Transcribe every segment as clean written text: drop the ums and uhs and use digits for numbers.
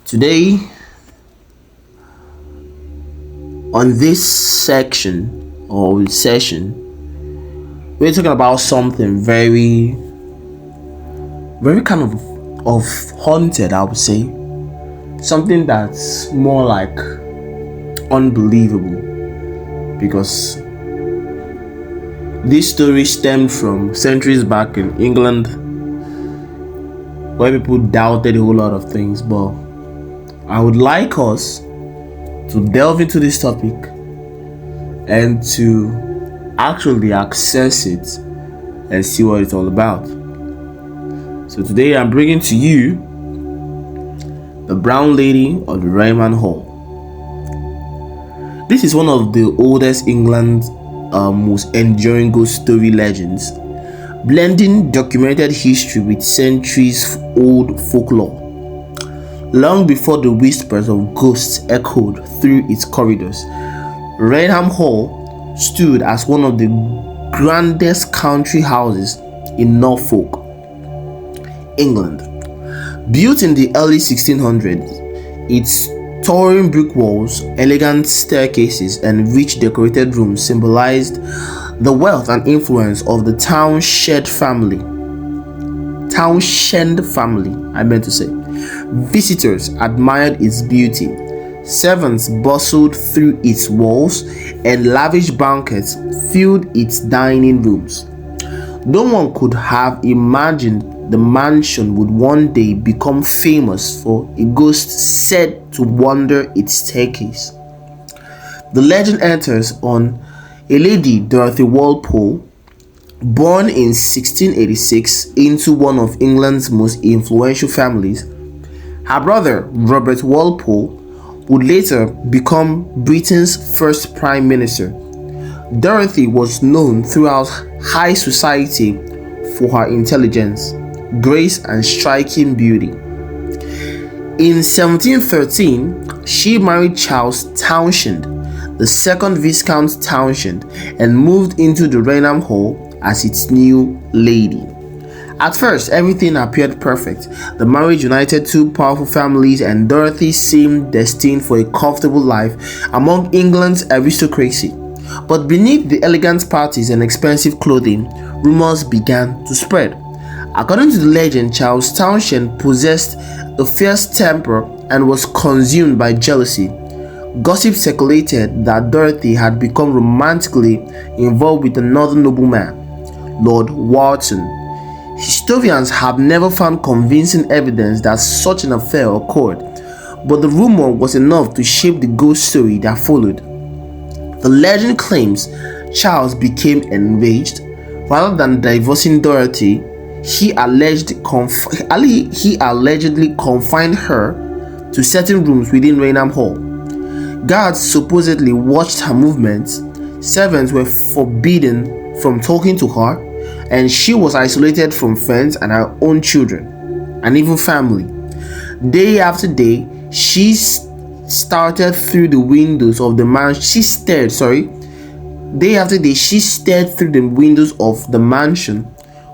Today, on this section or session, we're talking about something very kind of haunted, I would say. Something that's more like unbelievable, because this story stemmed from centuries back in England, where people doubted a whole lot of things. But I would like us to delve into this topic and to actually access it and see what it's all about. So today I'm bringing to you the Brown Lady of the Rainham Hall. This is one of the oldest England's most enduring ghost story legends, blending documented history with centuries-old folklore. Long before the whispers of ghosts echoed through its corridors, Rainham Hall stood as one of the grandest country houses in Norfolk, England. Built in the early 1600s, its towering brick walls, elegant staircases, and rich decorated rooms symbolized the wealth and influence of the Townshend family. Visitors admired its beauty, servants bustled through its walls, and lavish banquets filled its dining rooms. No one could have imagined the mansion would one day become famous for a ghost said to wander its staircase. The legend enters on a Lady Dorothy Walpole, born in 1686 into one of England's most influential families. Her brother, Robert Walpole, would later become Britain's first Prime Minister. Dorothy was known throughout high society for her intelligence, grace, and striking beauty. In 1713, she married Charles Townshend, the second Viscount Townshend, and moved into the Rainham Hall as its new lady. At first, everything appeared perfect. The marriage united two powerful families, and Dorothy seemed destined for a comfortable life among England's aristocracy. But beneath the elegant parties and expensive clothing, rumors began to spread. According to the legend, Charles Townshend possessed a fierce temper and was consumed by jealousy. Gossip circulated that Dorothy had become romantically involved with another nobleman, Lord Wharton. Historians have never found convincing evidence that such an affair occurred, but the rumor was enough to shape the ghost story that followed. The legend claims Charles became enraged. Rather than divorcing Dorothy, he allegedly confined her to certain rooms within Rainham Hall. Guards supposedly watched her movements, servants were forbidden from talking to her, and she was isolated from friends and her own children, and even family. Day after day, she stared through the windows of the mansion,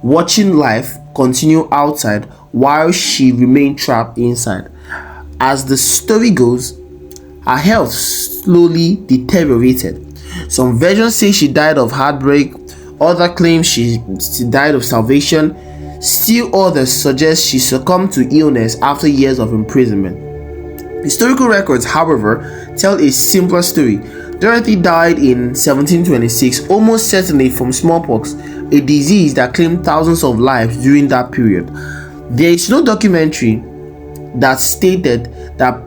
watching life continue outside while she remained trapped inside. As the story goes, her health slowly deteriorated. Some versions say she died of heartbreak, others claim she died of starvation, still others suggest she succumbed to illness after years of imprisonment. Historical records, however, tell a simpler story. Dorothy died in 1726, almost certainly from smallpox, a disease that claimed thousands of lives during that period. There is no documentary that stated that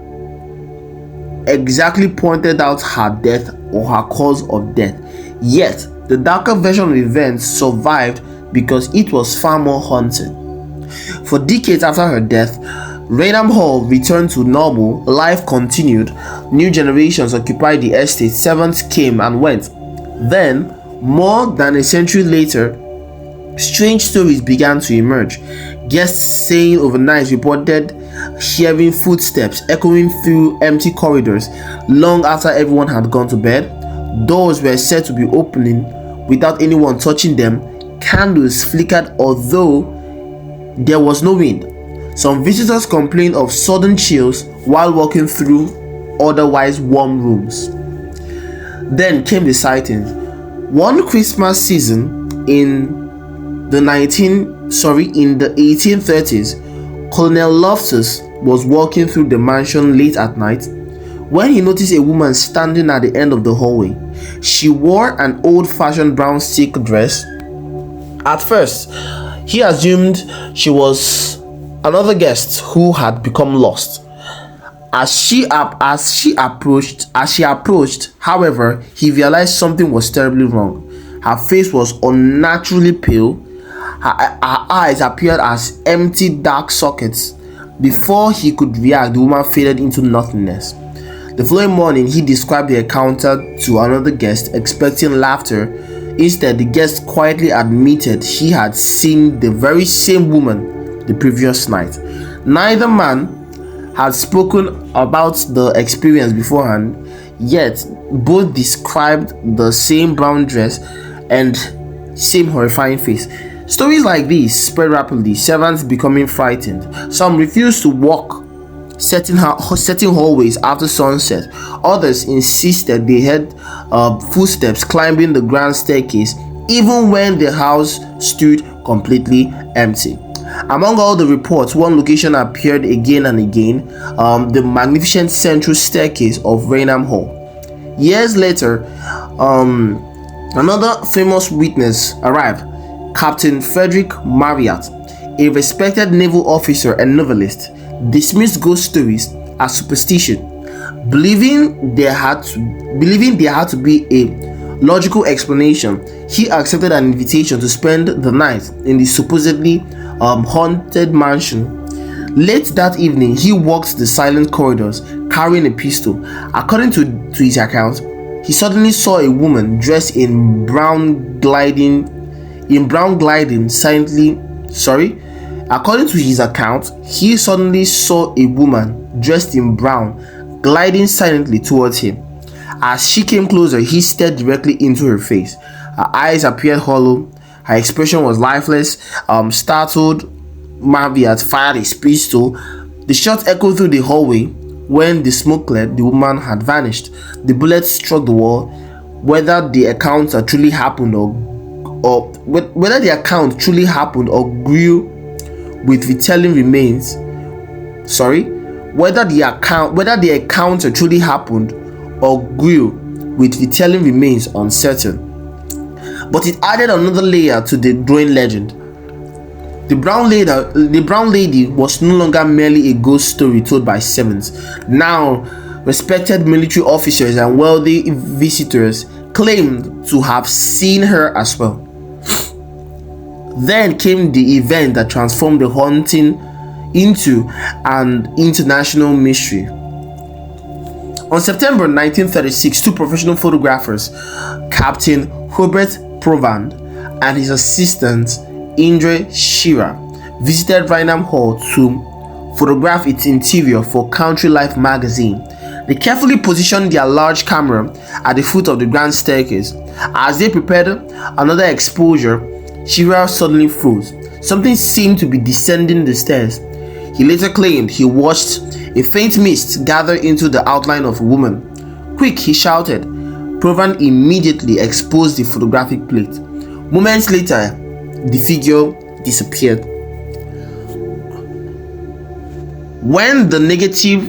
exactly pointed out her death or her cause of death. Yet, the darker version of events survived because it was far more haunted. For decades after her death, Rainham Hall returned to normal, life continued, new generations occupied the estate, servants came and went. Then, more than a century later, strange stories began to emerge. Guests staying overnight reported hearing footsteps echoing through empty corridors long after everyone had gone to bed. Doors were said to be opening without anyone touching them. Candles flickered although there was no wind. Some visitors complained of sudden chills while walking through otherwise warm rooms. Then came the sightings. One Christmas season in the 1830s, Colonel Loftus was walking through the mansion late at night when he noticed a woman standing at the end of the hallway. She wore an old-fashioned brown silk dress. At first, he assumed she was another guest who had become lost. As she approached, however, he realized something was terribly wrong. Her face was unnaturally pale. Her eyes appeared as empty dark sockets. Before he could react, the woman faded into nothingness. The following morning, he described the encounter to another guest, expecting laughter. Instead, the guest quietly admitted he had seen the very same woman the previous night. Neither man had spoken about the experience beforehand, yet both described the same brown dress and same horrifying face. Stories like these spread rapidly, servants becoming frightened. Some refused to walk certain hallways after sunset. Others insisted they heard footsteps climbing the grand staircase even when the house stood completely empty. Among all the reports, one location appeared again and again, the magnificent central staircase of Raynham Hall. Years later, another famous witness arrived, Captain Frederick Marryat, a respected naval officer and novelist, dismissed ghost stories as superstition, believing there had to be a logical explanation. He accepted an invitation to spend the night in the supposedly haunted mansion. Late that evening, he walked the silent corridors carrying a pistol. According to his account, he suddenly saw a woman dressed in brown gliding silently. According to his account, he suddenly saw a woman dressed in brown gliding silently towards him. As she came closer, he stared directly into her face. Her eyes appeared hollow. Her expression was lifeless. Startled, Marryat fired his pistol. The shot echoed through the hallway. When the smoke cleared, the woman had vanished. The bullet struck the wall. Whether the account truly happened or grew with retelling remains. Whether the encounter truly happened or grew with retelling remains uncertain. But it added another layer to the growing legend. The brown lady was no longer merely a ghost story told by servants. Now, respected military officers and wealthy visitors claimed to have seen her as well. Then came the event that transformed the haunting into an international mystery. On September 1936, two professional photographers, Captain Hubert Provand and his assistant Indre Shearer, visited Raynham Hall to photograph its interior for Country Life magazine. They carefully positioned their large camera at the foot of the grand staircase. As they prepared another exposure, Shearer suddenly froze. Something seemed to be descending the stairs. He later claimed he watched a faint mist gather into the outline of a woman. "Quick," he shouted. Provand immediately exposed the photographic plate. Moments later, the figure disappeared. When the negative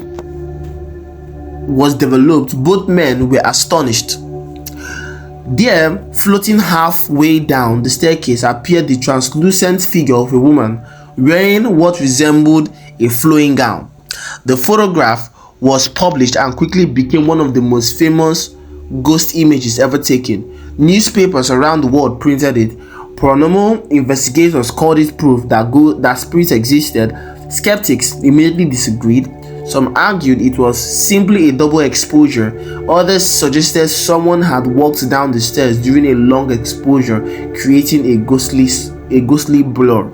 was developed, both men were astonished. There, floating halfway down the staircase, appeared the translucent figure of a woman wearing what resembled a flowing gown. The photograph was published and quickly became one of the most famous ghost images ever taken. Newspapers around the world printed it. Paranormal investigators called it proof that spirits existed. Skeptics immediately disagreed. Some argued it was simply a double exposure. Others suggested someone had walked down the stairs during a long exposure, creating a ghostly blur.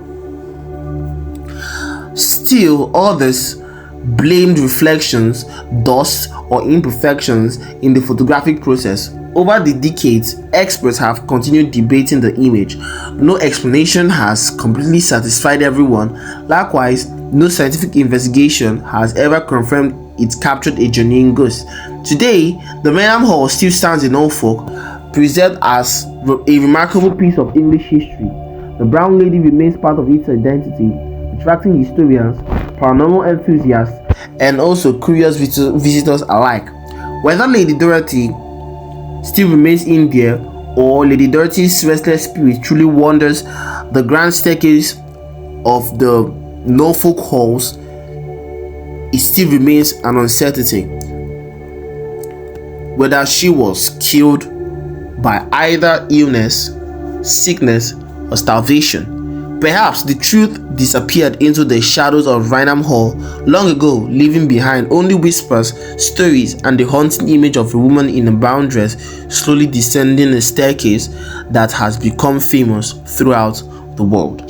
Still, others blamed reflections, dust, or imperfections in the photographic process. Over the decades, experts have continued debating the image. No explanation has completely satisfied everyone. Likewise, no scientific investigation has ever confirmed it captured a genuine ghost. Today, the Rainham Hall still stands in Norfolk, preserved as a remarkable piece of English history. The Brown Lady remains part of its identity, attracting historians, paranormal enthusiasts, and also curious visitors alike. Whether Lady Dorothy still remains in there, or Lady Dorothy's restless spirit truly wanders the grand staircase of the Norfolk halls, it still remains an uncertainty. Whether she was killed by either illness, sickness, or starvation. Perhaps the truth disappeared into the shadows of Rainham Hall long ago, leaving behind only whispers, stories, and the haunting image of a woman in a brown dress slowly descending a staircase that has become famous throughout the world.